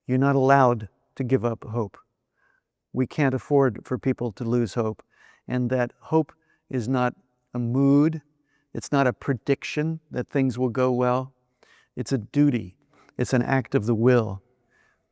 You're not allowed to give up hope. We can't afford for people to lose hope. And that hope is not a mood. It's not a prediction that things will go well. It's a duty. It's an act of the will.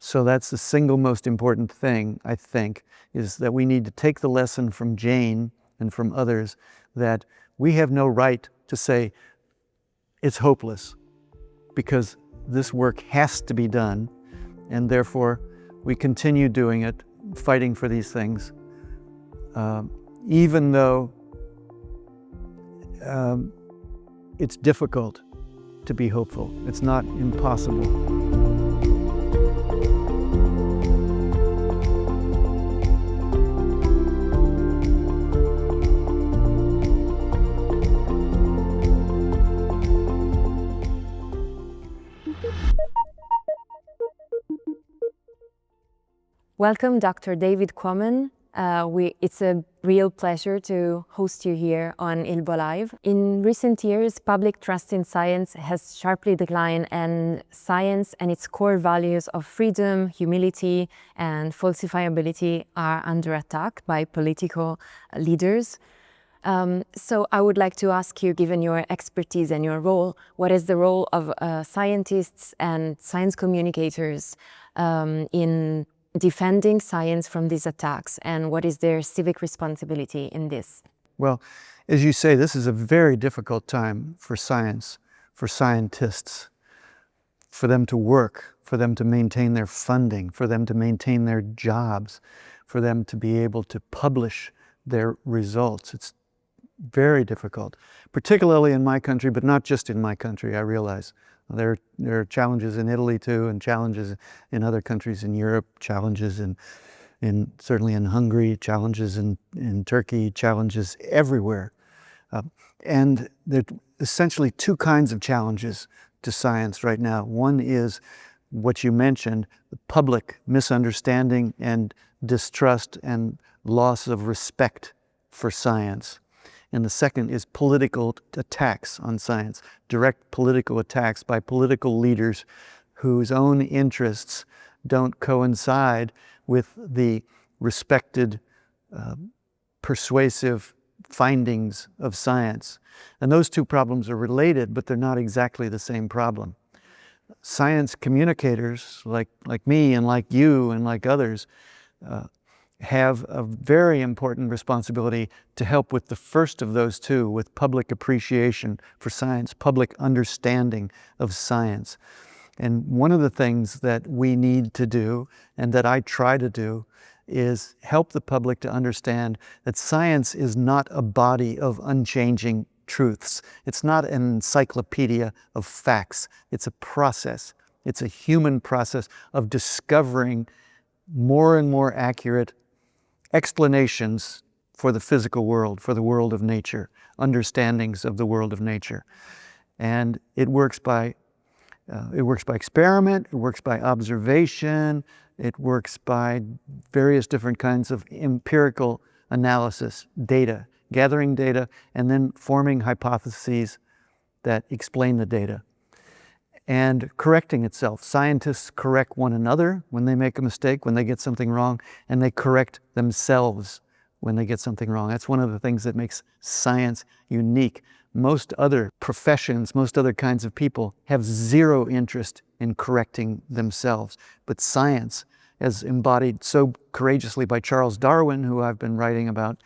So that's the single most important thing, I think, is that we need to take the lesson from Jane and from others that we have no right to say it's hopeless, because this work has to be done, and therefore we continue doing it, fighting for these things, even though it's difficult to be hopeful. It's not impossible. Welcome, Dr. David Quammen. It's a real pleasure to host you here on ILBO Live. In recent years, public trust in science has sharply declined, and science and its core values of freedom, humility, and falsifiability are under attack by political leaders. So I would like to ask you, given your expertise and your role, what is the role of scientists and science communicators in defending science from these attacks, and what is their civic responsibility in this? Well, as you say, this is a very difficult time for science, for scientists, for them to work, for them to maintain their funding, for them to maintain their jobs, for them to be able to publish their results. It's very difficult, particularly in my country, but not just in my country, I realize. There are challenges in Italy too, and challenges in other countries in Europe, challenges in certainly in Hungary, challenges in Turkey, challenges everywhere. And there are essentially two kinds of challenges to science right now. One is what you mentioned, the public misunderstanding and distrust and loss of respect for science. And the second is political attacks on science, direct political attacks by political leaders whose own interests don't coincide with the respected, persuasive findings of science. And those two problems are related, but they're not exactly the same problem. Science communicators like me and like you and like others have a very important responsibility to help with the first of those two, with public appreciation for science, public understanding of science. And one of the things that we need to do, and that I try to do, is help the public to understand that science is not a body of unchanging truths. It's not an encyclopedia of facts. It's a process. It's a human process of discovering more and more accurate explanations for the physical world, for the world of nature, understandings of the world of nature. And it works by experiment, it works by observation, it works by various different kinds of empirical analysis, data, gathering data, and then forming hypotheses that explain the data. And correcting itself. Scientists correct one another when they make a mistake, when they get something wrong, and they correct themselves when they get something wrong. That's one of the things that makes science unique. Most other professions, most other kinds of people have zero interest in correcting themselves. But science, as embodied so courageously by Charles Darwin, who I've been writing about,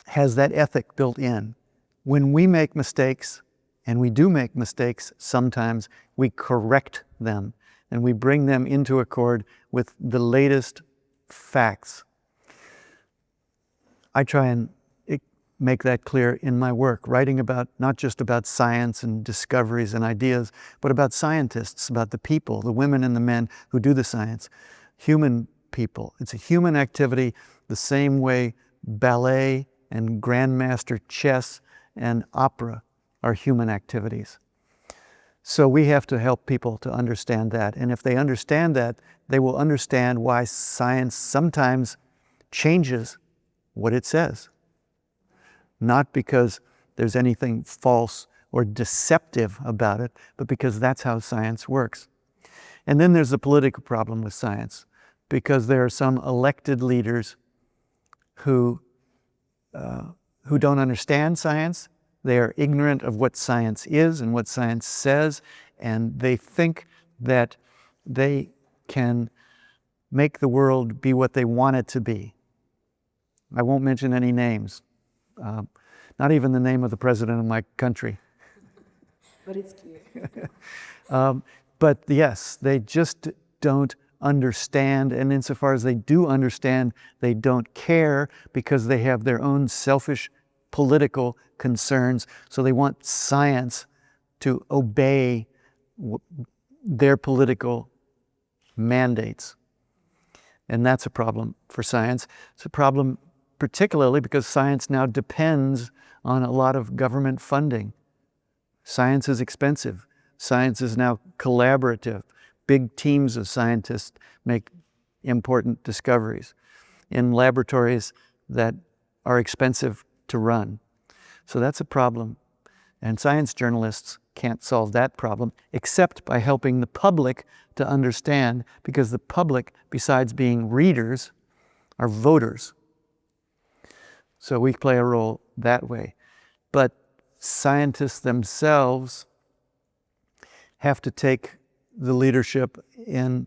has that ethic built in. When we make mistakes, and we do make mistakes sometimes, we correct them and we bring them into accord with the latest facts. I try and make that clear in my work, writing about not just about science and discoveries and ideas, but about scientists, about the people, the women and the men who do the science, human people. It's a human activity the same way ballet and grandmaster chess and opera are human activities. So we have to help people to understand that. And if they understand that, they will understand why science sometimes changes what it says. Not because there's anything false or deceptive about it, but because that's how science works. And then there's the political problem with science, because there are some elected leaders who don't understand science. They are ignorant of what science is and what science says, and they think that they can make the world be what they want it to be. I won't mention any names, not even the name of the president of my country. But it's clear. But yes, they just don't understand, and insofar as they do understand, they don't care because they have their own selfish political concerns, so they want science to obey their political mandates. And that's a problem for science. It's a problem particularly because science now depends on a lot of government funding. Science is expensive. Science is now collaborative. Big teams of scientists make important discoveries in laboratories that are expensive to run. So that's a problem. And science journalists can't solve that problem except by helping the public to understand, because the public, besides being readers, are voters. So we play a role that way. But scientists themselves have to take the leadership in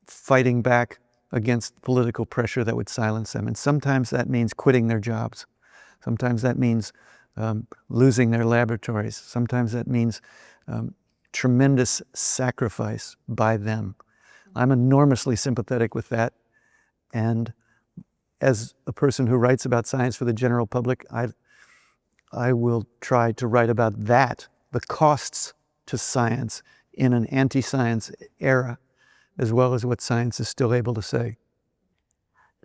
fighting back against political pressure that would silence them. And sometimes that means quitting their jobs. Sometimes that means losing their laboratories. Sometimes that means tremendous sacrifice by them. I'm enormously sympathetic with that. And as a person who writes about science for the general public, I will try to write about that, the costs to science in an anti-science era, as well as what science is still able to say.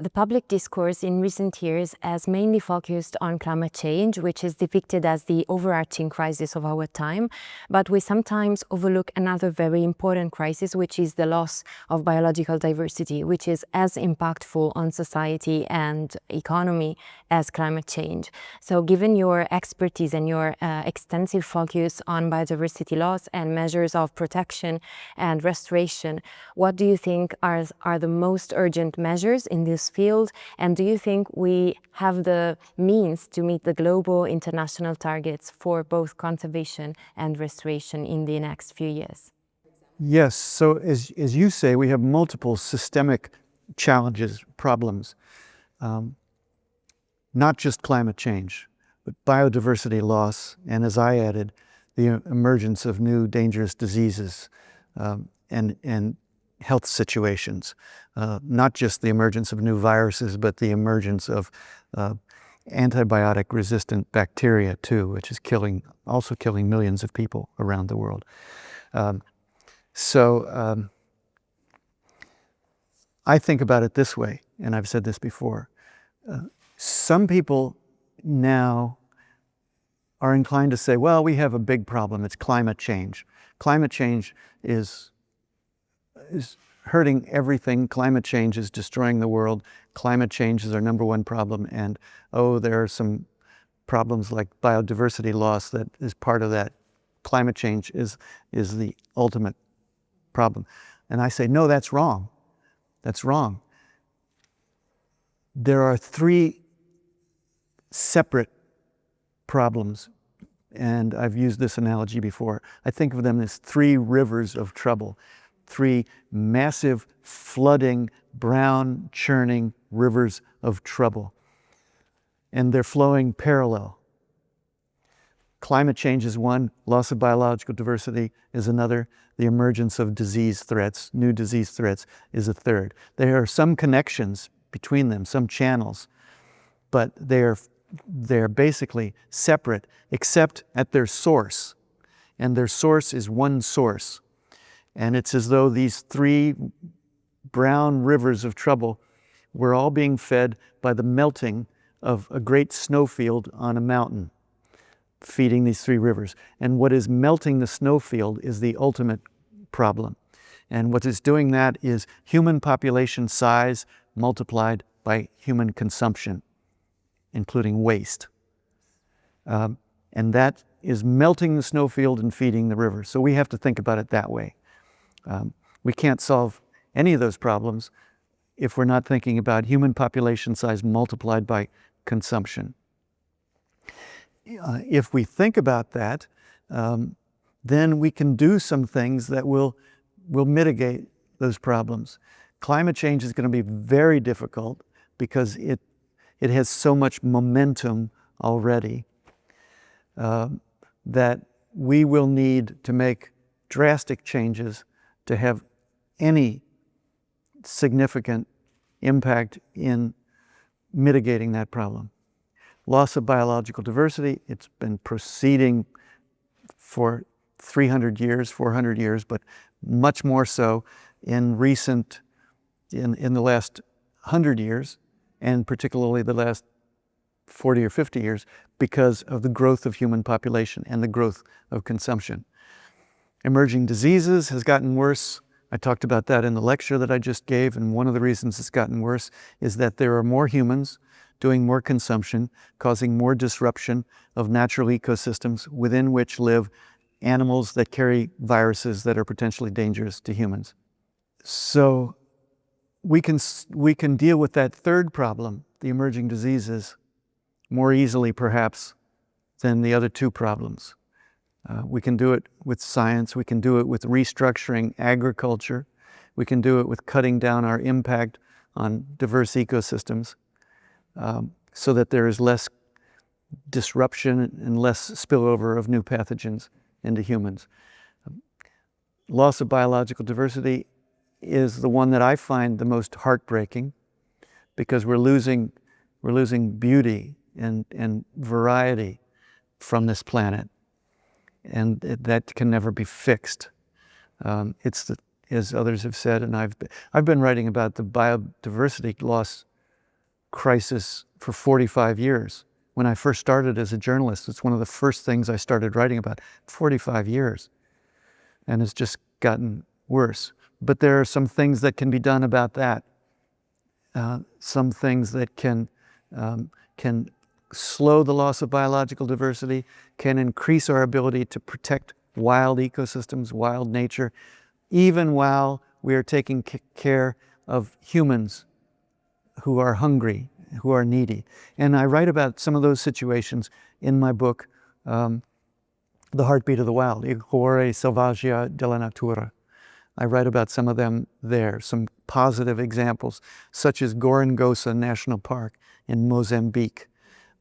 The public discourse in recent years has mainly focused on climate change, which is depicted as the overarching crisis of our time. But we sometimes overlook another very important crisis, which is the loss of biological diversity, which is as impactful on society and economy as climate change. So given your expertise and your extensive focus on biodiversity loss and measures of protection and restoration, what do you think are the most urgent measures in this field, and do you think we have the means to meet the global international targets for both conservation and restoration in the next few years? Yes, so as you say, we have multiple systemic challenges, problems, not just climate change, but biodiversity loss, and as I added, the emergence of new dangerous diseases and health situations, not just the emergence of new viruses, but the emergence of antibiotic-resistant bacteria too, which is also killing millions of people around the world. I think about it this way, and I've said this before. Some people now are inclined to say, well, we have a big problem, it's climate change. Climate change is hurting everything. Climate change is destroying the world. Climate change is our #1 problem, and there are some problems like biodiversity loss that is part of that. Climate change is the ultimate problem. And I say, no, that's wrong. That's wrong. There are 3 separate problems, and I've used this analogy before. I think of them as 3 rivers of trouble. 3 massive, flooding, brown, churning rivers of trouble. And they're flowing parallel. Climate change is one, loss of biological diversity is another, the emergence of disease threats, new disease threats, is a third. There are some connections between them, some channels, but they're basically separate except at their source. And their source is one source. And it's as though these 3 brown rivers of trouble were all being fed by the melting of a great snowfield on a mountain, feeding these 3 rivers. And what is melting the snowfield is the ultimate problem. And what is doing that is human population size multiplied by human consumption, including waste. And that is melting the snowfield and feeding the river. So we have to think about it that way. We can't solve any of those problems if we're not thinking about human population size multiplied by consumption. If we think about that, then we can do some things that will mitigate those problems. Climate change is going to be very difficult because it has so much momentum already that we will need to make drastic changes to have any significant impact in mitigating that problem. Loss of biological diversity, it's been proceeding for 300 years, 400 years, but much more so in the last 100 years, and particularly the last 40 or 50 years, because of the growth of human population and the growth of consumption. Emerging diseases has gotten worse. I talked about that in the lecture that I just gave, and one of the reasons it's gotten worse is that there are more humans doing more consumption, causing more disruption of natural ecosystems within which live animals that carry viruses that are potentially dangerous to humans. So we can deal with that third problem, the emerging diseases, more easily perhaps than the other two problems. We can do it with science, we can do it with restructuring agriculture, we can do it with cutting down our impact on diverse ecosystems so that there is less disruption and less spillover of new pathogens into humans. Loss of biological diversity is the one that I find the most heartbreaking because we're losing beauty and variety from this planet. And that can never be fixed. As others have said, and I've been writing about the biodiversity loss crisis for 45 years. When I first started as a journalist, it's one of the first things I started writing about. 45 years, and it's just gotten worse. But there are some things that can be done about that. Some things that can slow the loss of biological diversity, can increase our ability to protect wild ecosystems, wild nature, even while we are taking care of humans who are hungry, who are needy. And I write about some of those situations in my book, The Heartbeat of the Wild, Il cuore selvaggia della natura. I write about some of them there, some positive examples, such as Gorongosa National Park in Mozambique,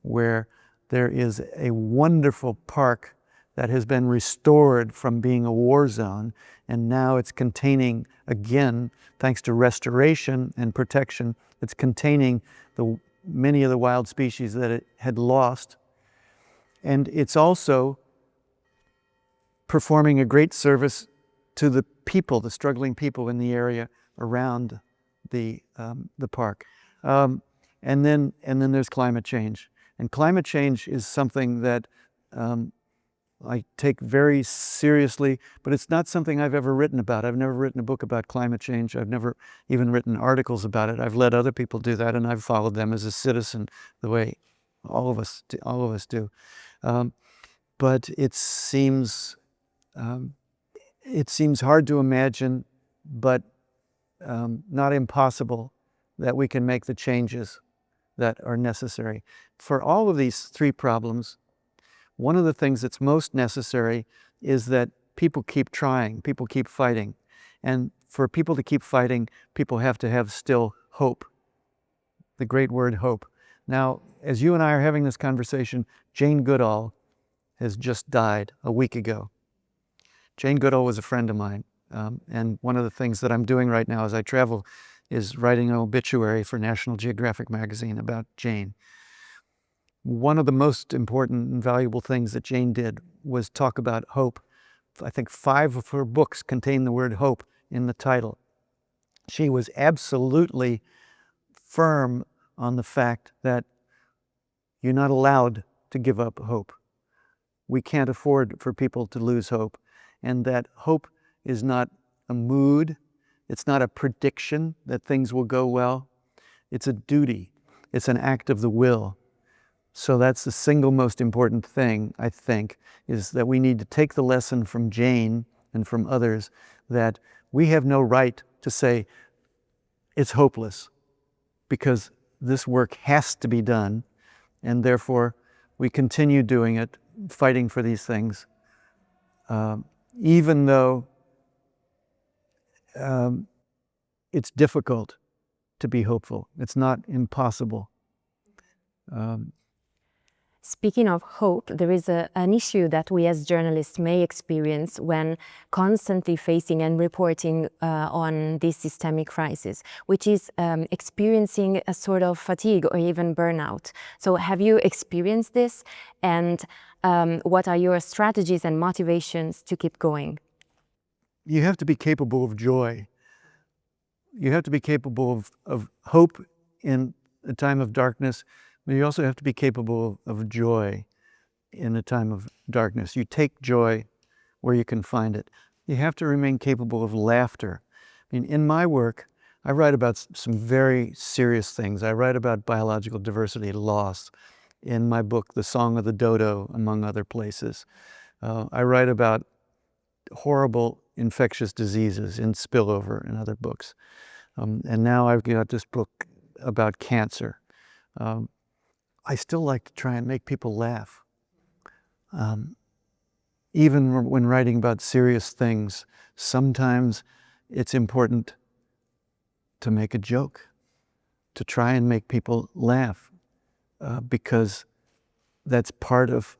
where there is a wonderful park that has been restored from being a war zone, and now it's containing, again, thanks to restoration and protection, it's containing many of the wild species that it had lost. And it's also performing a great service to the people, the struggling people in the area around the park. And then there's climate change. And climate change is something that I take very seriously, but it's not something I've ever written about. I've never written a book about climate change. I've never even written articles about it. I've let other people do that, and I've followed them as a citizen the way all of us do. But it seems hard to imagine, but not impossible, that we can make the changes that are necessary. For all of these three problems, one of the things that's most necessary is that people keep trying, people keep fighting. And for people to keep fighting, people have to have still hope, the great word hope. Now, as you and I are having this conversation, Jane Goodall has just died a week ago. Jane Goodall was a friend of mine, and one of the things that I'm doing right now as I travel is writing an obituary for National Geographic magazine about Jane. One of the most important and valuable things that Jane did was talk about hope. I think 5 of her books contain the word hope in the title. She was absolutely firm on the fact that you're not allowed to give up hope. We can't afford for people to lose hope, and that hope is not a mood, it's not a prediction that things will go well, it's a duty, it's an act of the will. So that's the single most important thing, I think, is that we need to take the lesson from Jane and from others that we have no right to say it's hopeless, because this work has to be done, and therefore we continue doing it, fighting for these things, even though it's difficult to be hopeful. It's not impossible. Speaking of hope, there is an issue that we as journalists may experience when constantly facing and reporting on this systemic crisis, which is experiencing a sort of fatigue or even burnout. So have you experienced this? And what are your strategies and motivations to keep going? You have to be capable of joy. You have to be capable of hope in a time of darkness, but you also have to be capable of joy in a time of darkness. You take joy where you can find it. You have to remain capable of laughter. I mean, in my work, I write about some very serious things. I write about biological diversity loss in my book, The Song of the Dodo, among other places. I write about horrible infectious diseases in Spillover and other books. And now I've got this book about cancer. I still like to try and make people laugh. Even when writing about serious things, sometimes it's important to make a joke, to try and make people laugh, because that's part of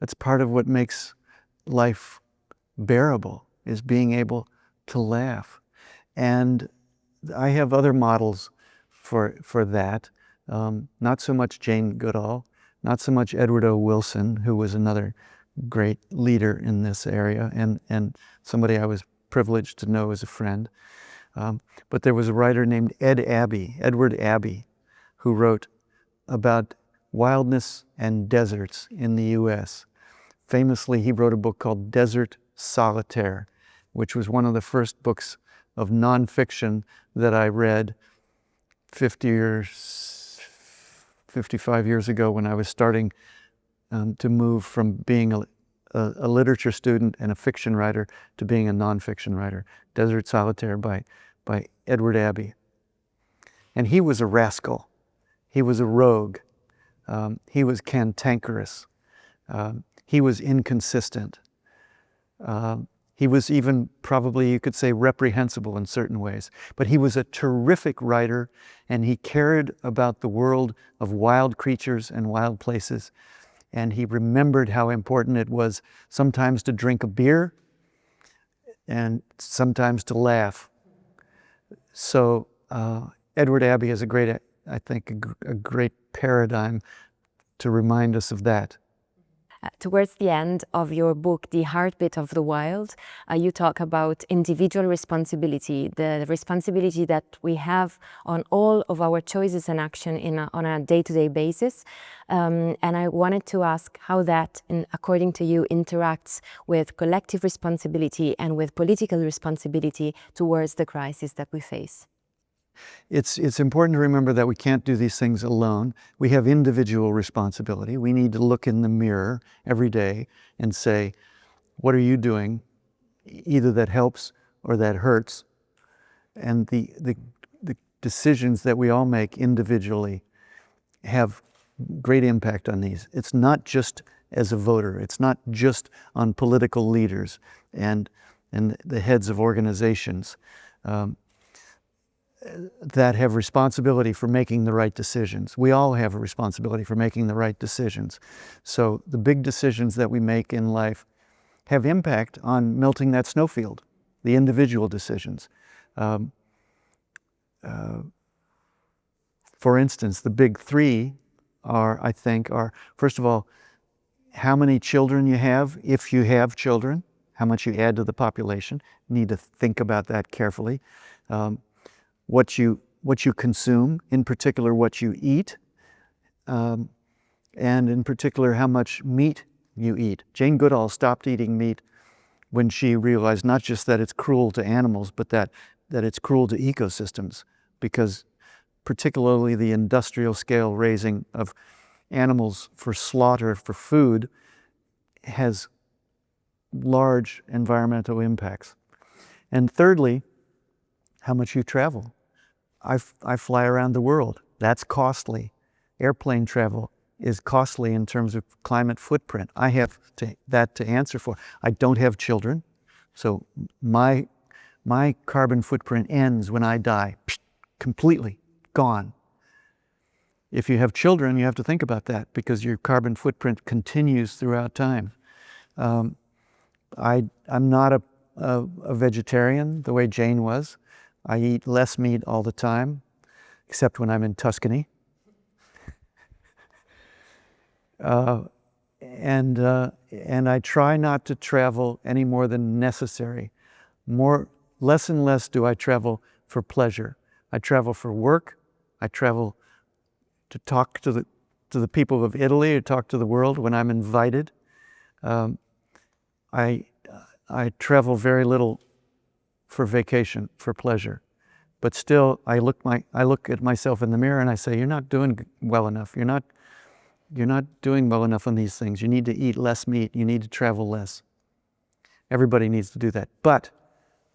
what makes life bearable, is being able to laugh. And I have other models for that. Not so much Jane Goodall, not so much Edward O. Wilson, who was another great leader in this area, and somebody I was privileged to know as a friend. But there was a writer named Edward Abbey, who wrote about wildness and deserts in the US. Famously, he wrote a book called Desert Solitaire, which was one of the first books of nonfiction that I read 55 years ago, when I was starting to move from being a literature student and a fiction writer to being a nonfiction writer. Desert Solitaire by Edward Abbey. And he was a rascal. He was a rogue. He was cantankerous. He was inconsistent. He was even, probably you could say, reprehensible in certain ways. But he was a terrific writer, and he cared about the world of wild creatures and wild places. And he remembered how important it was sometimes to drink a beer and sometimes to laugh. So Edward Abbey is a great paradigm to remind us of that. Towards the end of your book, The Heartbeat of the Wild, you talk about individual responsibility, the responsibility that we have on all of our choices and action on a day-to-day basis. And I wanted to ask how that, according to you, interacts with collective responsibility and with political responsibility towards the crisis that we face. It's important to remember that we can't do these things alone. We have individual responsibility. We need to look in the mirror every day and say, what are you doing, either that helps or that hurts? And the decisions that we all make individually have great impact on these. It's not just as a voter. It's not just on political leaders and the heads of organizations that have responsibility for making the right decisions. We all have a responsibility for making the right decisions. So the big decisions that we make in life have impact on melting that snowfield, the individual decisions. For instance, the big three are, first of all, how many children you have, if you have children, how much you add to the population. You need to think about that carefully. What you consume, in particular what you eat, and in particular how much meat you eat. Jane Goodall stopped eating meat when she realized not just that it's cruel to animals, but that it's cruel to ecosystems, because particularly the industrial scale raising of animals for slaughter for food has large environmental impacts. And thirdly, how much you travel. I fly around the world. That's costly. Airplane travel is costly in terms of climate footprint. I have that to answer for. I don't have children, so my carbon footprint ends when I die, completely gone. If you have children, you have to think about that because your carbon footprint continues throughout time. I'm not a vegetarian the way Jane was. I eat less meat all the time, except when I'm in Tuscany. And I try not to travel any more than necessary. Less and less do I travel for pleasure. I travel for work. I travel to talk to the people of Italy, to talk to the world when I'm invited. I travel very little for vacation, for pleasure. But still, I look at myself in the mirror and I say, you're not doing well enough. You're not doing well enough on these things. You need to eat less meat. You need to travel less. Everybody needs to do that. But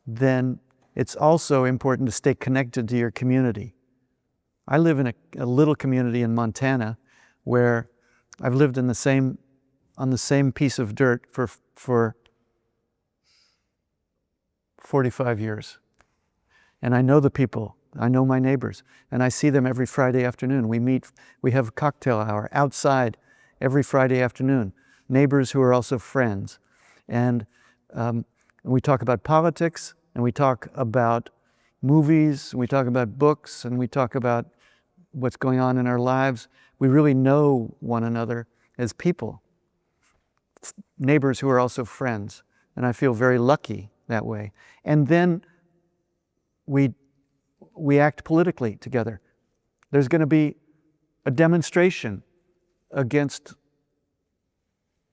then it's also important to stay connected to your community. I live in a little community in Montana where I've lived on the same piece of dirt for 45 years. And I know the people, I know my neighbors, and I see them every Friday afternoon. We have a cocktail hour outside every Friday afternoon. Neighbors who are also friends. And we talk about politics, and we talk about movies, and we talk about books, and we talk about what's going on in our lives. We really know one another as people, neighbors who are also friends. And I feel very lucky that way. And then we act politically together. There's going to be a demonstration against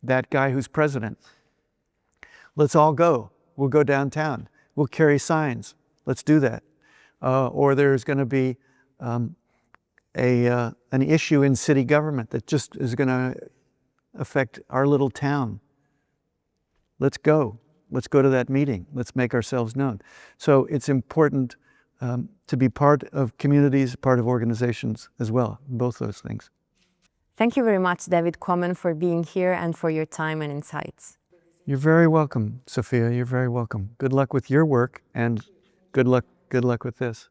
that guy who's president. Let's all go. We'll go downtown. We'll carry signs. Let's do that. Or there's going to be an issue in city government that just is going to affect our little town. Let's go. Let's go to that meeting. Let's make ourselves known. So it's important to be part of communities, part of organizations as well, both those things. Thank you very much, David Quammen, for being here and for your time and insights. You're very welcome, Sophia. You're very welcome. Good luck with your work and good luck with this.